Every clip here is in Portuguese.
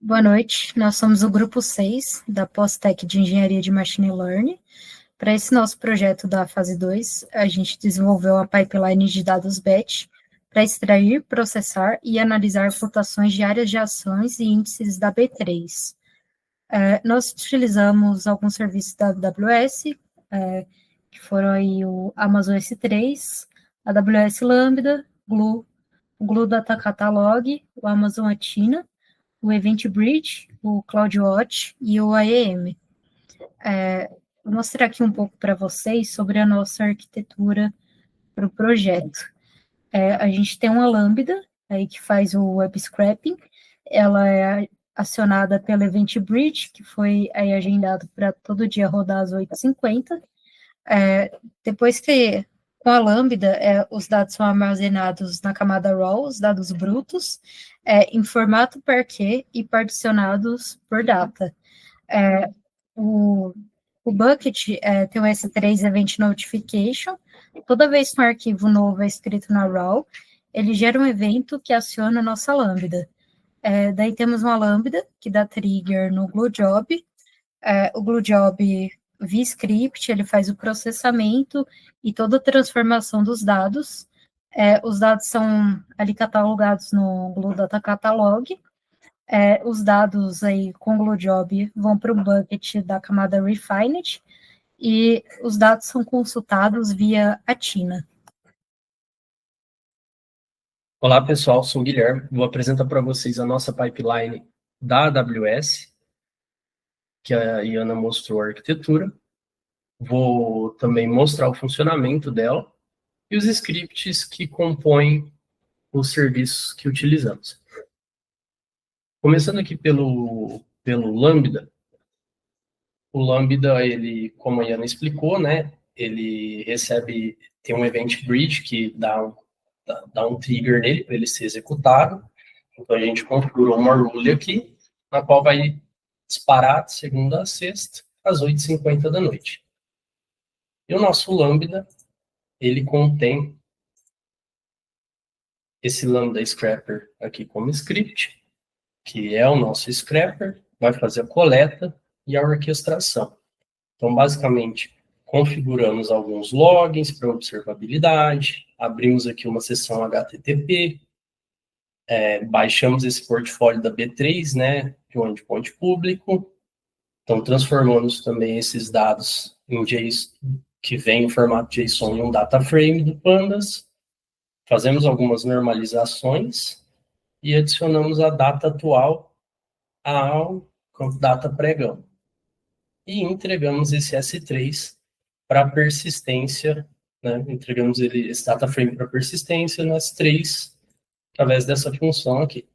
Boa noite, nós somos o grupo 6 da Pós-Tec de Engenharia de Machine Learning. Para esse nosso projeto da fase 2, a gente desenvolveu a pipeline de dados batch para extrair, processar e analisar flutuações de áreas de ações e índices da B3. Nós utilizamos alguns serviços da AWS, que foram aí o Amazon S3, a AWS Lambda, Glue, o Glue Data Catalog, o Amazon Athena, o EventBridge, o CloudWatch e o IAM. Vou mostrar aqui um pouco para vocês sobre a nossa arquitetura para o projeto. A gente tem uma Lambda aí que faz o web scraping, ela é acionada pela EventBridge, que foi aí agendado para todo dia rodar às 8h50. Depois que, com a Lambda, os dados são armazenados na camada RAW, os dados brutos, em formato Parquet e particionados por data. O bucket tem o S3 Event Notification. Toda vez que um arquivo novo é escrito na RAW, ele gera um evento que aciona a nossa Lambda. Daí temos uma Lambda, que dá trigger no GlueJob. O GlueJob via script, ele faz o processamento e toda a transformação dos dados. Os dados são ali catalogados no Glue Data Catalog. Os dados aí com o GlueJob vão para o bucket da camada Refined e os dados são consultados via Athena. Olá pessoal, sou o Guilherme, vou apresentar para vocês a nossa pipeline da AWS, que a Iana mostrou a arquitetura. Vou também mostrar o funcionamento dela e os scripts que compõem os serviços que utilizamos. Começando aqui pelo Lambda. O Lambda, ele, como a Iana explicou, né, ele tem um event bridge que dá um trigger nele para ele ser executado. Então a gente configurou uma rule aqui, na qual vai disparar de segunda a sexta, às 8h50 da noite. E o nosso Lambda, ele contém esse Lambda Scrapper aqui como script, que é o nosso scrapper, vai fazer a coleta e a orquestração. Então, basicamente, configuramos alguns logins para observabilidade, abrimos aqui uma seção HTTP, baixamos esse portfólio da B3, né, de um endpoint público. Então, transformamos também esses dados em JSON, que vem em formato JSON, em um data frame do Pandas. Fazemos algumas normalizações e adicionamos a data atual ao data pregão. E entregamos esse S3 para persistência, né? Entregamos esse data frame para persistência no S3 através dessa função aqui.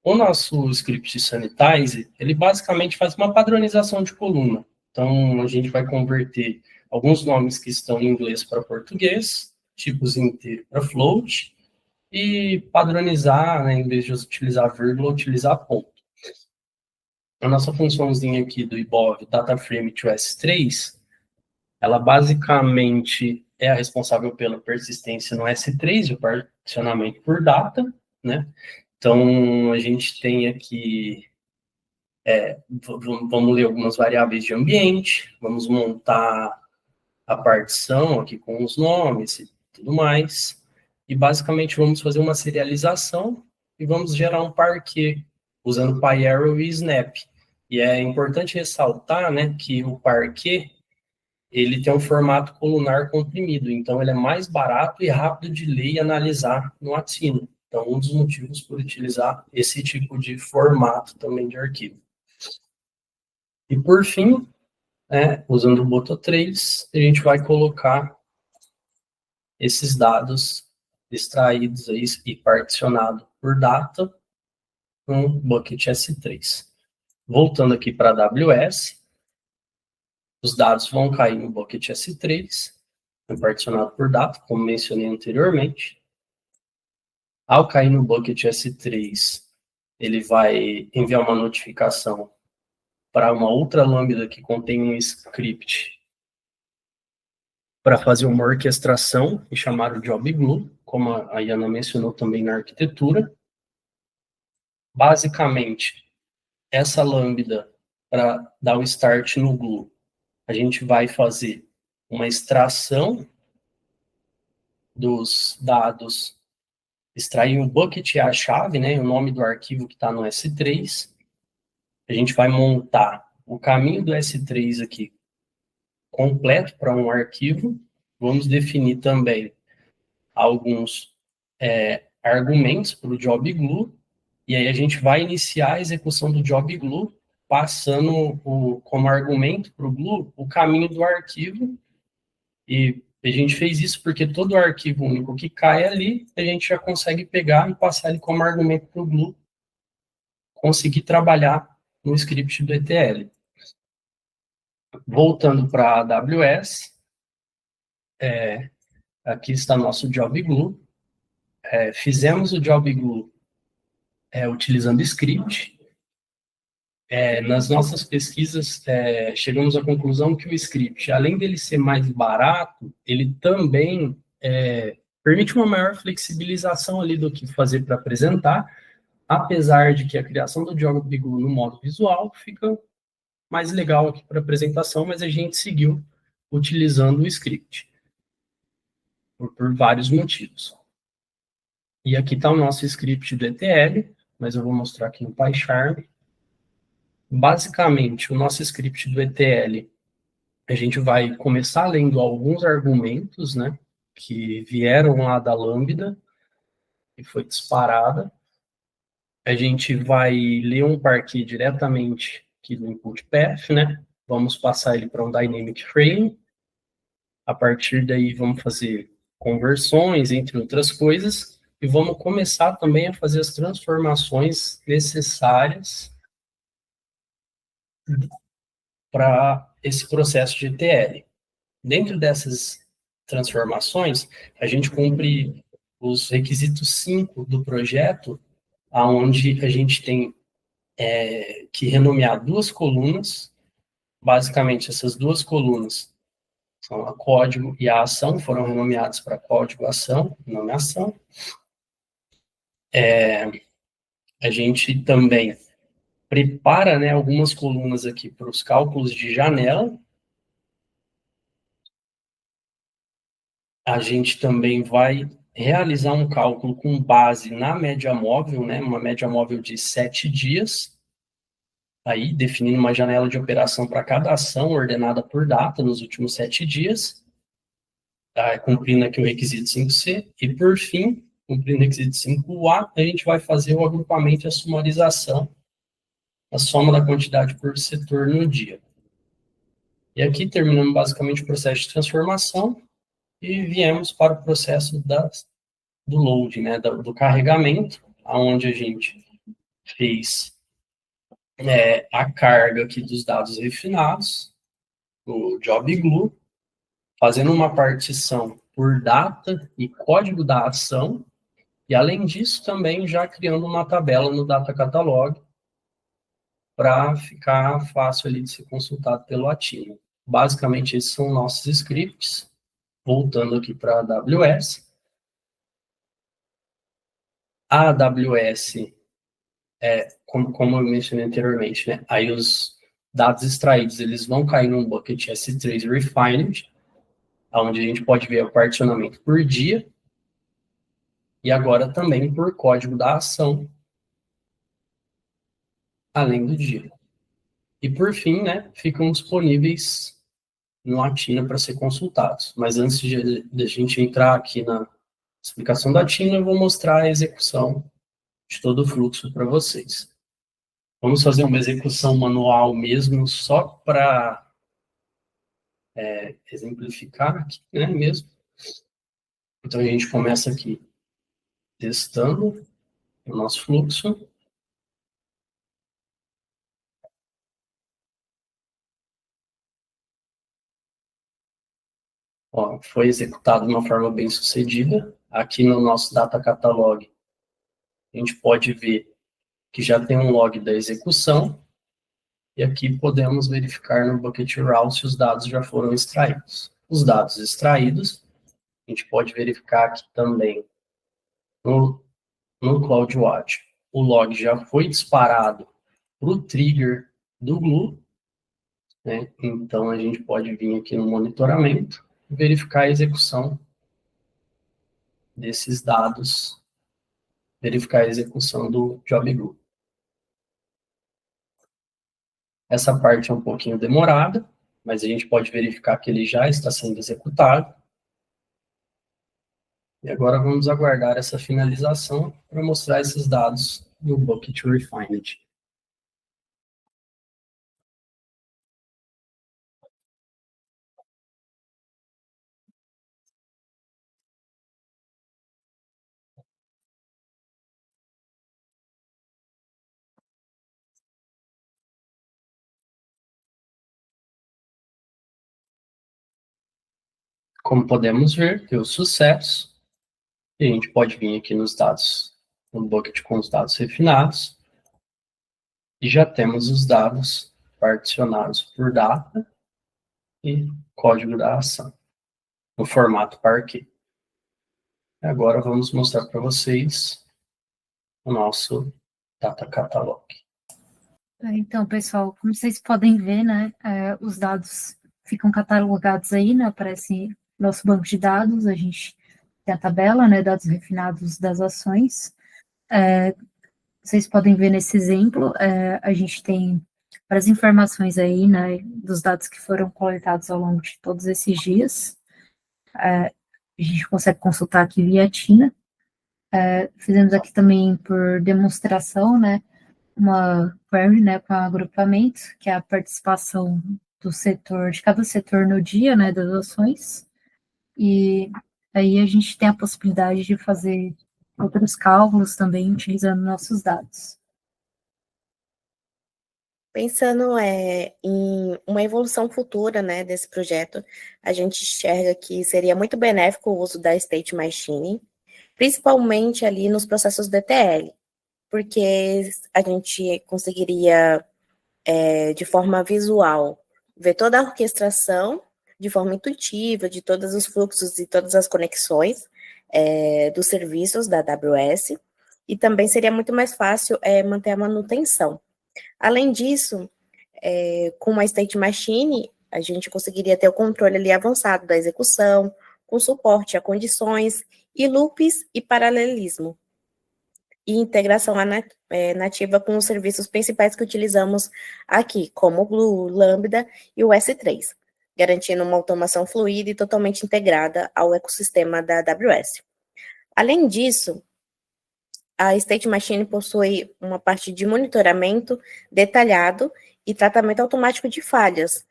O nosso script sanitize, ele basicamente faz uma padronização de coluna. Então, a gente vai converter alguns nomes que estão em inglês para português, tipos inteiro para float, e padronizar, né, em vez de utilizar vírgula, utilizar ponto. A nossa funçãozinha aqui do IBOV, DataFrame to S3, ela basicamente é a responsável pela persistência no S3, o particionamento por data, né? Então, a gente tem aqui, vamos ler algumas variáveis de ambiente, vamos montar a partição aqui com os nomes e tudo mais, e basicamente vamos fazer uma serialização e vamos gerar um parquet usando PyArrow e Snap. E é importante ressaltar, né, que o parquet, ele tem um formato colunar comprimido, então ele é mais barato e rápido de ler e analisar no Athena. Então, um dos motivos por utilizar esse tipo de formato também de arquivo. E por fim, usando o Bototrails, a gente vai colocar esses dados extraídos aí e particionados por data no bucket S3. Voltando aqui para a AWS, os dados vão cair no bucket S3, particionado por data, como mencionei anteriormente. Ao cair no bucket S3, ele vai enviar uma notificação para uma outra lambda que contém um script para fazer uma orquestração e chamar o job glue, como a Iana mencionou também na arquitetura. Basicamente, essa lambda, para dar o start no glue, a gente vai fazer uma extração dos dados, extrair o bucket e a chave, né, o nome do arquivo que está no S3. A gente vai montar o caminho do S3 aqui completo para um arquivo. Vamos definir também alguns argumentos para o job glue, e aí a gente vai iniciar a execução do job glue, passando como argumento para o glue o caminho do arquivo, e a gente fez isso porque todo arquivo único que cai ali, a gente já consegue pegar e passar ele como argumento para o glue, conseguir trabalhar no script do ETL. Voltando para a AWS, aqui está nosso job glue. Fizemos o job glue utilizando script. Nas nossas pesquisas, chegamos à conclusão que o script, além dele ser mais barato, ele também permite uma maior flexibilização ali do que fazer para apresentar, apesar de que a criação do job glue no modo visual fica mais legal aqui para apresentação, mas a gente seguiu utilizando o script, por vários motivos. E aqui está o nosso script do ETL, mas eu vou mostrar aqui no PyCharm. Basicamente, o nosso script do ETL, a gente vai começar lendo alguns argumentos, né, que vieram lá da Lambda, e foi disparada. A gente vai ler um parquet diretamente aqui do input path, né, vamos passar ele para um dynamic frame. A partir daí, vamos fazer conversões, entre outras coisas, e vamos começar também a fazer as transformações necessárias para esse processo de ETL. Dentro dessas transformações, a gente cumpre os requisitos 5 do projeto, onde a gente tem que renomear 2 colunas. Basicamente, essas 2 colunas são a código e a ação, foram renomeados para código, ação, nomeação. A gente também prepara, né, algumas colunas aqui para os cálculos de janela. A gente também vai realizar um cálculo com base na média móvel, né, uma média móvel de 7 dias, aí definindo uma janela de operação para cada ação ordenada por data nos últimos 7 dias, cumprindo aqui o requisito 5C, e por fim, cumprindo o requisito 5A, a gente vai fazer o agrupamento e a sumarização, a soma da quantidade por setor no dia. E aqui terminamos basicamente o processo de transformação, e viemos para o processo do load, né, do carregamento, onde a gente fez a carga aqui dos dados refinados, o job glue, fazendo uma partição por data e código da ação, e além disso também já criando uma tabela no data catalog para ficar fácil ali de ser consultado pelo Athena. Basicamente esses são nossos scripts. Voltando aqui para a AWS. A AWS, como eu mencionei anteriormente, né, aí os dados extraídos, eles vão cair num bucket S3 Refined, onde a gente pode ver o particionamento por dia, e agora também por código da ação, além do dia. E por fim, né, ficam disponíveis no Athena para ser consultados. Mas antes de a gente entrar aqui na explicação da Athena, eu vou mostrar a execução de todo o fluxo para vocês. Vamos fazer uma execução manual mesmo, só para exemplificar aqui, né, mesmo. Então, a gente começa aqui testando o nosso fluxo. Ó, foi executado de uma forma bem sucedida. Aqui no nosso data catalog, a gente pode ver que já tem um log da execução, e aqui podemos verificar no bucket raw se os dados já foram extraídos. Os dados extraídos, a gente pode verificar aqui também no CloudWatch o log já foi disparado para o trigger do Glue, né? Então, a gente pode vir aqui no monitoramento e verificar a execução desses dados, verificar a execução do Job Glue. Essa parte é um pouquinho demorada, mas a gente pode verificar que ele já está sendo executado. E agora vamos aguardar essa finalização para mostrar esses dados no Bucket Refined. Como podemos ver, deu sucesso. E a gente pode vir aqui nos dados, no bucket com os dados refinados. E já temos os dados particionados por data e código da ação, no formato Parquet. Agora vamos mostrar para vocês o nosso Data Catalog. Então, pessoal, como vocês podem ver, né, os dados ficam catalogados aí, né, aparece nosso banco de dados, a gente tem a tabela, né, dados refinados das ações. Vocês podem ver nesse exemplo, a gente tem várias informações aí, né, dos dados que foram coletados ao longo de todos esses dias. A gente consegue consultar aqui via TINA. Fizemos aqui também por demonstração, né, uma query, né, com agrupamento, que é a participação do setor, de cada setor no dia, né, das ações, e aí a gente tem a possibilidade de fazer outros cálculos também, utilizando nossos dados. Pensando em uma evolução futura, né, desse projeto, a gente enxerga que seria muito benéfico o uso da State Machine, principalmente ali nos processos DTL, porque a gente conseguiria, de forma visual, ver toda a orquestração de forma intuitiva, de todos os fluxos e todas as conexões dos serviços da AWS, e também seria muito mais fácil manter a manutenção. Além disso, com uma State Machine, a gente conseguiria ter o controle ali avançado da execução, com suporte a condições e loops e paralelismo, e integração nativa com os serviços principais que utilizamos aqui, como o Glue, Lambda e o S3, garantindo uma automação fluida e totalmente integrada ao ecossistema da AWS. Além disso, a State Machine possui uma parte de monitoramento detalhado e tratamento automático de falhas,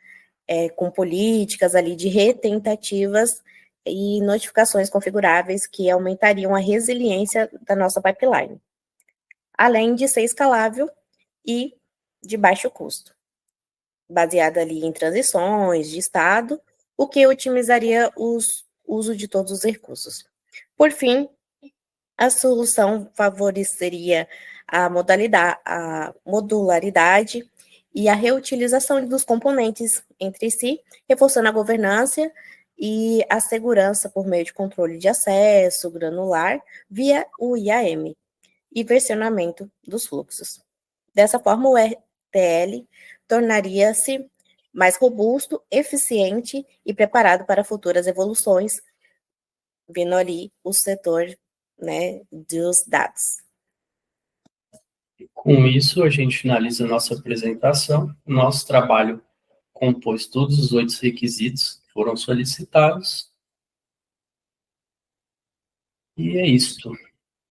com políticas ali de retentativas e notificações configuráveis que aumentariam a resiliência da nossa pipeline, além de ser escalável e de baixo custo, baseada ali em transições de estado, o que otimizaria o uso de todos os recursos. Por fim, a solução favoreceria a modularidade e a reutilização dos componentes entre si, reforçando a governança e a segurança por meio de controle de acesso granular via o IAM e versionamento dos fluxos. Dessa forma, o RTL tornaria-se mais robusto, eficiente e preparado para futuras evoluções, vendo ali o setor, né, dos dados. Com isso, a gente finaliza a nossa apresentação. Nosso trabalho compôs todos os 8 requisitos que foram solicitados. E é isso.